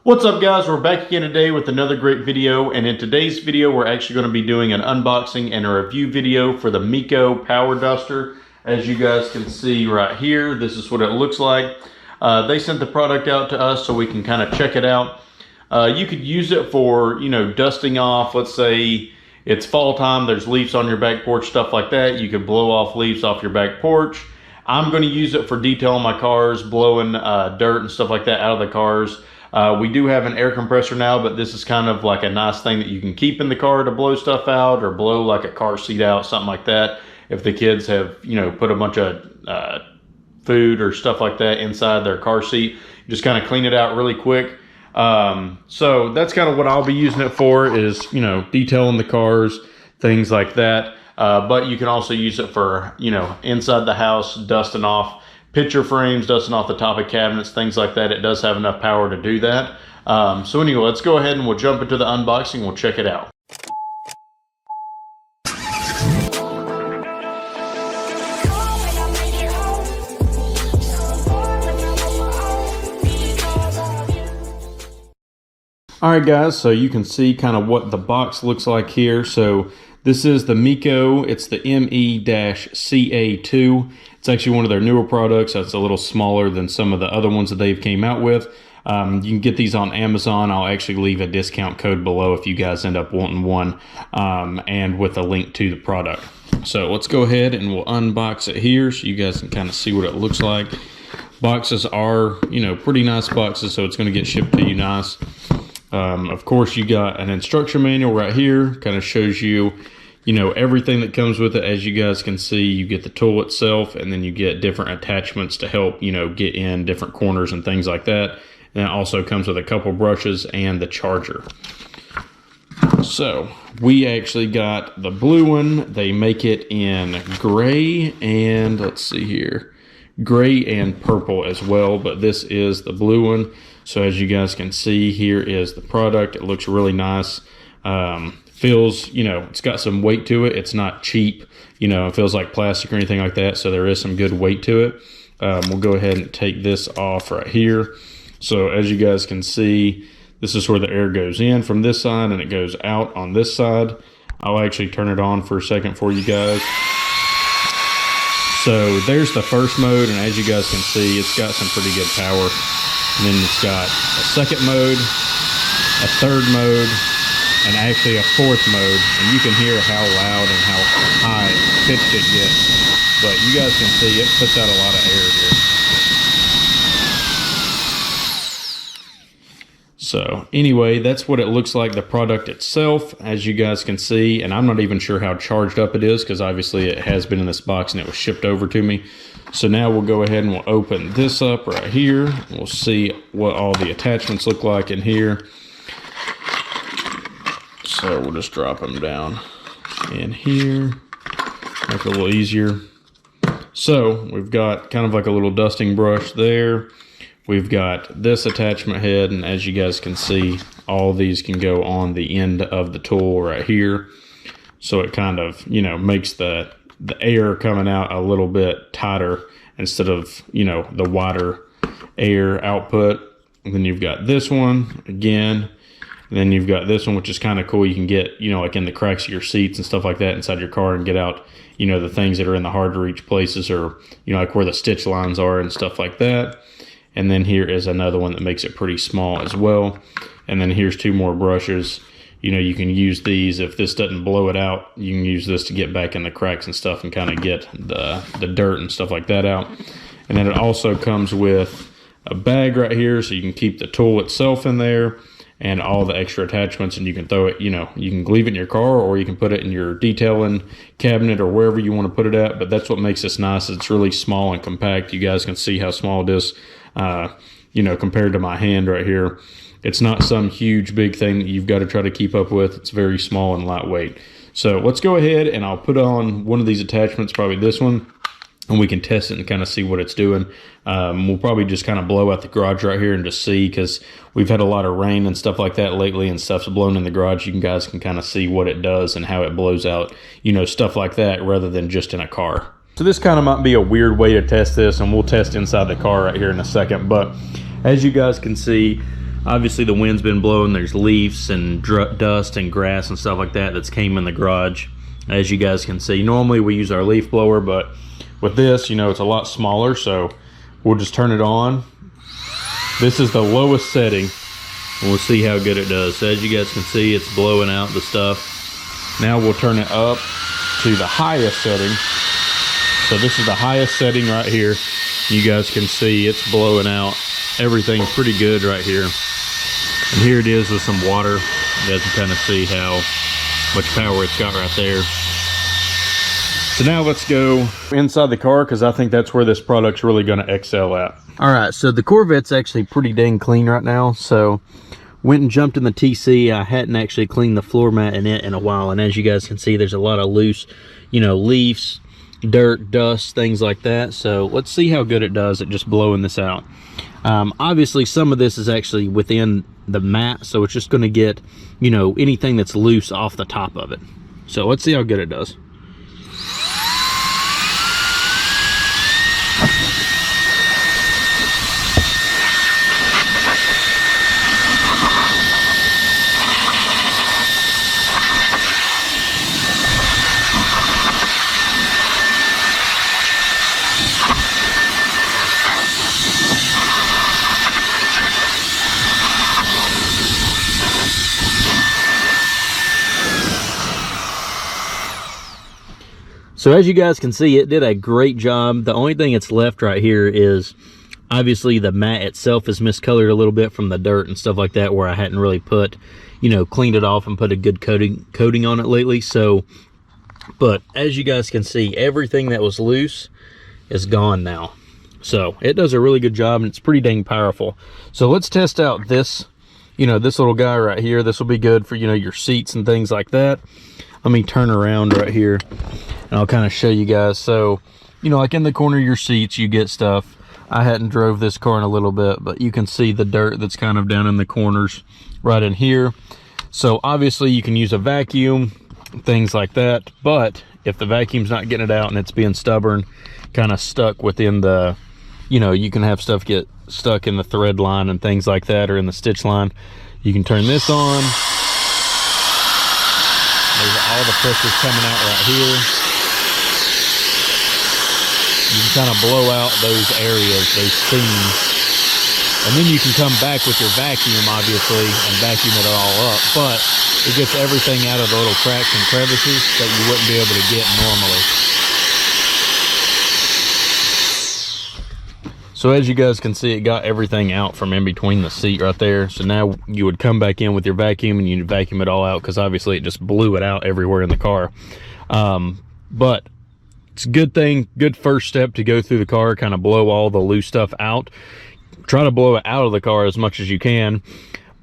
What's up, guys? We're back again today with another great video, and in today's video we're actually going to be doing an unboxing and a review video for the Meco power duster. As you guys can see right here, this is what it looks like. They sent the product out to us so we can kind of check it out. You could use it for, dusting off. Let's say it's fall time, there's leaves on your back porch, stuff like that. You could blow off leaves off your back porch. I'm going to use it for detailing my cars, blowing dirt and stuff like that out of the cars. We do have an air compressor now, but this is kind of like a nice thing that you can keep in the car to blow stuff out or blow like a car seat out, something like that. If the kids have, put a bunch of food or stuff like that inside their car seat, you just kind of clean it out really quick. So that's kind of what I'll be using it for, is, detailing the cars, things like that. But you can also use it for, inside the house, dusting off picture frames, dusting off the top of cabinets, things like that. It does have enough power to do that. So anyway, let's go ahead and we'll jump into the unboxing. We'll check it out. All right, guys, so you can see kind of what the box looks like here. So this is the Meco. It's the ME-CA2. It's actually one of their newer products. That's a little smaller than some of the other ones that they've came out with. You can get these on Amazon. I'll actually leave a discount code below if you guys end up wanting one, and with a link to the product. So let's go ahead and we'll unbox it here so you guys can kind of see what it looks like. Boxes are, pretty nice boxes, so it's going to get shipped to you nice. Of course, you got an instruction manual right here, kind of shows you, everything that comes with it. As you guys can see, you get the tool itself, and then you get different attachments to help, get in different corners and things like that. And it also comes with a couple brushes and the charger. So we actually got the blue one. They make it in gray and, let's see here, gray and purple as well, but this is the blue one. So as you guys can see, here is the product. It looks really nice. Feels, it's got some weight to it. It's not cheap, it feels like plastic or anything like that. So there is some good weight to it. We'll go ahead and take this off right here. So as you guys can see, this is where the air goes in from this side and it goes out on this side. I'll actually turn it on for a second for you guys. So there's the first mode, and as you guys can see, it's got some pretty good power. And then it's got a second mode, a third mode, and actually a fourth mode. And you can hear how loud and how high pitched it gets. But you guys can see it puts out a lot of air here. So anyway, that's what it looks like, the product itself, as you guys can see. And I'm not even sure how charged up it is, because obviously it has been in this box and it was shipped over to me. So now we'll go ahead and we'll open this up right here. We'll see what all the attachments look like in here. So we'll just drop them down in here, make it a little easier. So we've got kind of like a little dusting brush there. We've got this attachment head, and as you guys can see, all these can go on the end of the tool right here. So it kind of, makes the air coming out a little bit tighter instead of, the wider air output. And then you've got this one again, and then you've got this one, which is kind of cool. You can get, like in the cracks of your seats and stuff like that inside your car and get out, the things that are in the hard to reach places, or, like where the stitch lines are and stuff like that. And then here is another one that makes it pretty small as well. And then here's two more brushes. You can use these. If this doesn't blow it out, you can use this to get back in the cracks and stuff and kind of get the dirt and stuff like that out. And then it also comes with a bag right here, so you can keep the tool itself in there and all the extra attachments, and you can throw it, you can leave it in your car, or you can put it in your detailing cabinet or wherever you want to put it at. But that's what makes this nice. It's really small and compact. You guys can see how small it is, compared to my hand right here. It's not some huge big thing that you've got to try to keep up with. It's very small and lightweight. So let's go ahead and I'll put on one of these attachments, probably this one, and we can test it and kind of see what it's doing. We'll probably just kind of blow out the garage right here and just see, because we've had a lot of rain and stuff like that lately, and stuff's blown in the garage. You guys can kind of see what it does and how it blows out, stuff like that, rather than just in a car. So this kind of might be a weird way to test this, and we'll test inside the car right here in a second. But as you guys can see, Obviously the wind's been blowing, there's leaves and dust and grass and stuff like that that's came in the garage, as you guys can see. Normally we use our leaf blower, but with this, you know, it's a lot smaller, so we'll just turn it on. This is the lowest setting, and we'll see how good it does. So as you guys can see, it's blowing out the stuff. Now we'll turn it up to the highest setting. So this is the highest setting right here. You guys can see it's blowing out everything pretty good right here. And here it is with some water. You guys can kind of see how much power it's got right there. So now let's go inside the car, because I think that's where this product's really going to excel at. All right, so the Corvette's actually pretty dang clean right now. So went and jumped in the TC. I hadn't actually cleaned the floor mat in it in a while, and as you guys can see, there's a lot of loose, you know, leaves, dirt, dust, things like that. So let's see how good it does at just blowing this out. Obviously some of this is actually within the mat, so it's just going to get, you know, anything that's loose off the top of it. So let's see how good it does. So as you guys can see, it did a great job. The only thing that's left right here is obviously the mat itself is miscolored a little bit from the dirt and stuff like that, where I hadn't really put, you know, cleaned it off and put a good coating on it lately. So, but as you guys can see, everything that was loose is gone now. So it does a really good job, and it's pretty dang powerful. So let's test out this, you know, this little guy right here. This will be good for, you know, your seats and things like that. Let me turn around right here and I'll kind of show you guys. So, you know, like in the corner of your seats, you get stuff. I hadn't drove this car in a little bit, but you can see the dirt that's kind of down in the corners right in here. So obviously you can use a vacuum, things like that. But if the vacuum's not getting it out and it's being stubborn, kind of stuck within the, you know, you can have stuff get stuck in the thread line and things like that, or in the stitch line. You can turn this on. There's all the pressure's coming out right here. You can kind of blow out those areas, those seams. And then you can come back with your vacuum, obviously, and vacuum it all up. But it gets everything out of the little cracks and crevices that you wouldn't be able to get normally. So as you guys can see, it got everything out from in between the seat right there. So now you would come back in with your vacuum and you'd vacuum it all out, because obviously it just blew it out everywhere in the car. But it's a good thing, good first step to go through the car, kind of blow all the loose stuff out. Try to blow it out of the car as much as you can.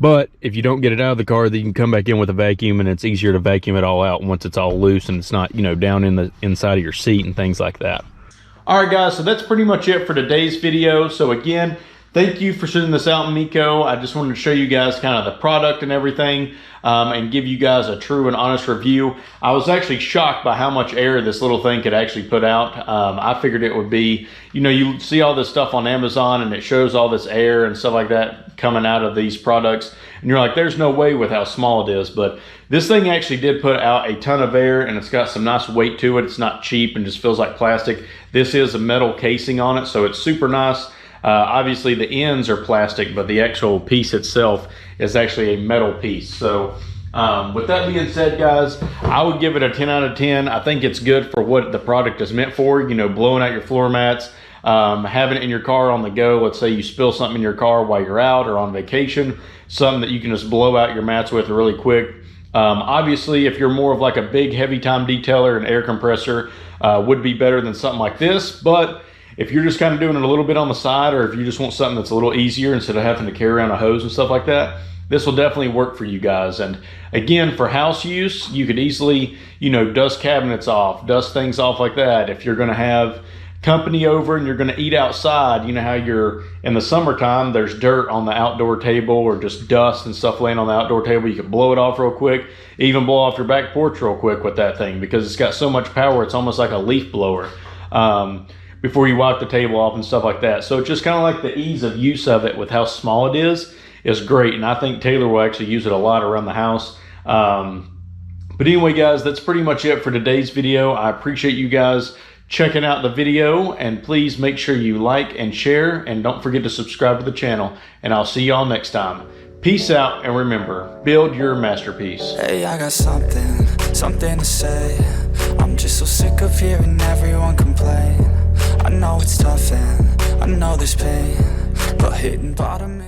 But if you don't get it out of the car, then you can come back in with a vacuum, and it's easier to vacuum it all out once it's all loose and it's not, you know, down in the inside of your seat and things like that. All right, guys, so that's pretty much it for today's video. So again, thank you for sending this out, Meco. I just wanted to show you guys kind of the product and everything, and give you guys a true and honest review. I was actually shocked by how much air this little thing could actually put out. I figured it would be, you know, you see all this stuff on Amazon and it shows all this air and stuff like that coming out of these products, and you're like, there's no way with how small it is. But this thing actually did put out a ton of air, and it's got some nice weight to it. It's not cheap and just feels like plastic. This is a metal casing on it, so it's super nice. Obviously the ends are plastic, but the actual piece itself is actually a metal piece. So with that being said, guys, I would give it a 10 out of 10. I think it's good for what the product is meant for, you know, blowing out your floor mats, having it in your car on the go. Let's say you spill something in your car while you're out or on vacation, something that you can just blow out your mats with really quick. Obviously, if you're more of like a big heavy time detailer, an air compressor would be better than something like this. But if you're just kind of doing it a little bit on the side, or if you just want something that's a little easier instead of having to carry around a hose and stuff like that, this will definitely work for you guys. And again, for house use, you could easily, you know, dust cabinets off, dust things off like that. If you're going to have company over and you're going to eat outside, you know how you're in the summertime, there's dirt on the outdoor table or just dust and stuff laying on the outdoor table. You can blow it off real quick, even blow off your back porch real quick with that thing, because it's got so much power. It's almost like a leaf blower before you wipe the table off and stuff like that. So it's just kind of like the ease of use of it with how small it is is great, and I think Taylor will actually use it a lot around the house. But anyway, guys, that's pretty much it for today's video. I appreciate you guys checking out the video, and please make sure you like and share, and don't forget to subscribe to the channel, and I'll see y'all next time. Peace out, and remember, build your masterpiece. Hey, I got something to say. I'm just so sick of hearing everyone complain. I know it's tough and I know there's pain, but hitting bottom is